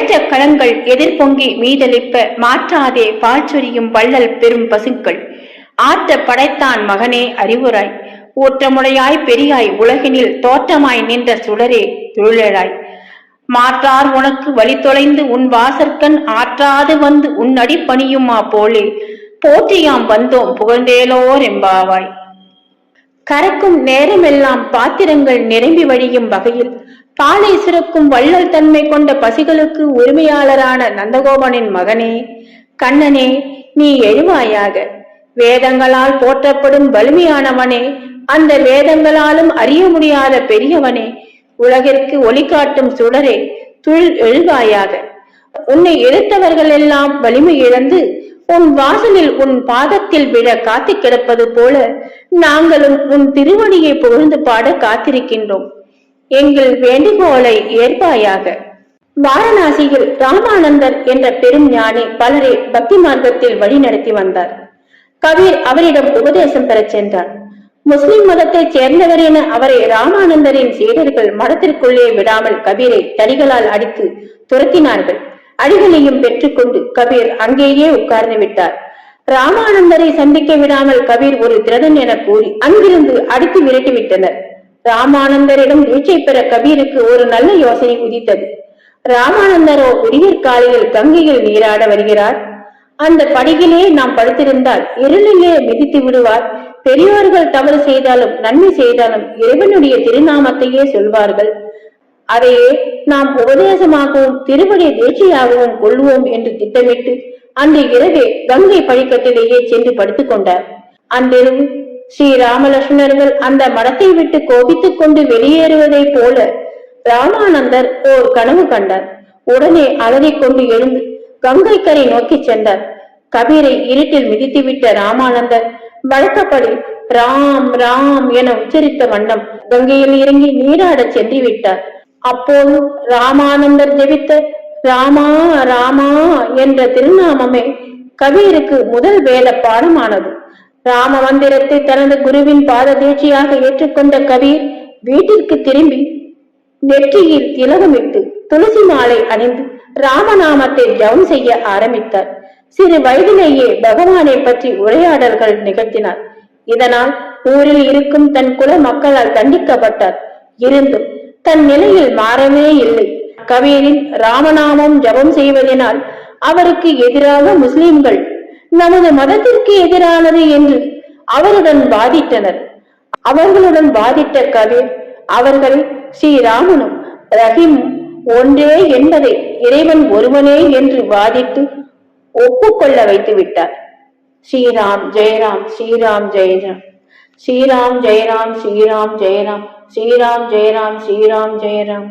படைத்த களங்கள் எதிர்பொங்கி மீதளிப்ப மாற்றாதே பால் சொரியும் வள்ளல் பெரும் பசுக்கள். ஆற்ற படைத்தான் மகனே அறிவுராய், ஊற்றமுடையாய் பெரியாய் உலகினில் தோற்றமாய் நின்ற சுடரே தொழிலாய். மாற்றார் உனக்கு வழி தொலைந்து உன் வாசற்கண் ஆற்றாது வந்து உன் அடி பணியுமா போலே போற்றியாம் வந்தோம் புகழ்ந்தேலோர் எம்பாவாய். கறக்கும் நேரமெல்லாம் பாத்திரங்கள் நிரம்பி வழியும் வகையில் பாலை சுரக்கும் வள்ளல் தன்மை கொண்ட பசிகளுக்கு உரிமையாளரான நந்தகோபனின் மகனே கண்ணனே, நீ எழுவாயாக. வேதங்களால் போற்றப்படும் வலிமையானவனே, அந்த வேதங்களாலும் அறிய முடியாத பெரியவனே, உலகிற்கு ஒளி காட்டும் சுடரே துள் எழுவாயாக. உன்னை எதிர்த்தவர்கள் எல்லாம் வலிமை இழந்து உன் வாசலில் உன் பாதத்தில் விழ காத்து கிடப்பது போல நாங்களும் உன் திருவடியை புகழ்ந்து பாட காத்திருக்கின்றோம். எங்கள் வேண்டுகோளை ஏற்பாயாக. வாரணாசியில் ராமானந்தர் என்ற பெரும் ஞானி பலரை பக்தி மார்க்கத்தில் வழி நடத்தி வந்தார். கபீர் அவரிடம் உபதேசம் பெறச் சென்றார். முஸ்லிம் மதத்தை சேர்ந்தவர் என அவரை ராமானந்தரின் சீடர்கள் மடத்திற்குள்ளே விடாமல் கபீரை தடிகளால் அடித்து துரத்தினார்கள். அடிகளையும் பெற்றுக்கொண்டு கபீர் அங்கேயே உட்கார்ந்து விட்டார். ராமானந்தரை சந்திக்க விடாமல் கபீர் ஒரு திருடன் என கூறி அங்கிருந்து அடித்து விரட்டிவிட்டனர். ராமானந்தரிடம் தீட்சை பெற கபீருக்கு ஒரு நல்ல யோசனை உதித்தது. ராமானந்தரோ விடியற் காலையில் கங்கையில் நீராட வருகிறார். அந்த படியிலே நாம் படுத்திருந்தால் இருளிலே மிதித்து விடுவார். பெரியோர்கள் தவறு செய்தாலும் நன்மை செய்தாலும் இறைவனுடைய திருநாமத்தையே சொல்வார்கள். அதையே நாம் உபதேசமாகவும் திருவடி தீட்சையாகவும் கொள்வோம் என்று திட்டமிட்டு அந்த இரவே கங்கை படிக்கட்டிலேயே சென்று படுத்துக் கொண்டார். அன்றிரவு ஸ்ரீ ராமலட்சுமணர்கள் அந்த மடத்தை விட்டு கோபித்துக் கொண்டு வெளியேறுவதை போல ராமானந்தர் ஓர் கனவு கண்டார். உடனே அலறிக்கொண்டு எழுந்து கங்கை கரை நோக்கி சென்றார். கபீரை இருட்டில் மிதித்துவிட்ட ராமானந்தர் வழக்கப்படி ராம் ராம் என உச்சரித்த வண்ணம் கங்கையில் இறங்கி நீராட சென்று விட்டார். அப்போது ராமானந்தர் ஜெபித்த ராமா ராமா என்ற திருநாமமே கபீருக்கு முதல் வேத பாடமானது. ராம மந்திரத்தை தனது குருவின் பாத தீட்சையாக ஏற்றுக்கொண்ட கபீர் வீட்டிற்கு திரும்பி நெற்றியில் திலகமிட்டு துளசி மாலை அணிந்து ராமநாமத்தை ஜபம் செய்ய ஆரம்பித்தார். சிறு வயதிலேயே பகவானை பற்றி உரையாடல்கள் நிகழ்த்தினார். இதனால் ஊரில் இருக்கும் தன் குல மக்களால் தண்டிக்கப்பட்டார். இருந்தும் தன் நிலையில் மாறவே இல்லை. கபீரின் ராமநாமம் ஜபம் செய்வதனால் அவருக்கு எதிராக முஸ்லிம்கள் நமது மதத்திற்கு எதிரானது என்று அவருடன் வாதிட்டனர். அவர்களுடன் வாதிட்ட கபீர் அவர்கள் ஸ்ரீராமனும் ரஹீமும் ஒன்றே என்பதை இறைவன் ஒருவனே என்று வாதிட்டு ஒப்புக்கொள்ள வைத்து விட்டார். ஸ்ரீராம் ஜெயராம் ஸ்ரீராம் ஜெயராம் ஸ்ரீராம் ஜெயராம் ஸ்ரீராம் ஜெயராம் ஸ்ரீராம் ஜெயராம் ஸ்ரீராம் ஜெயராம்.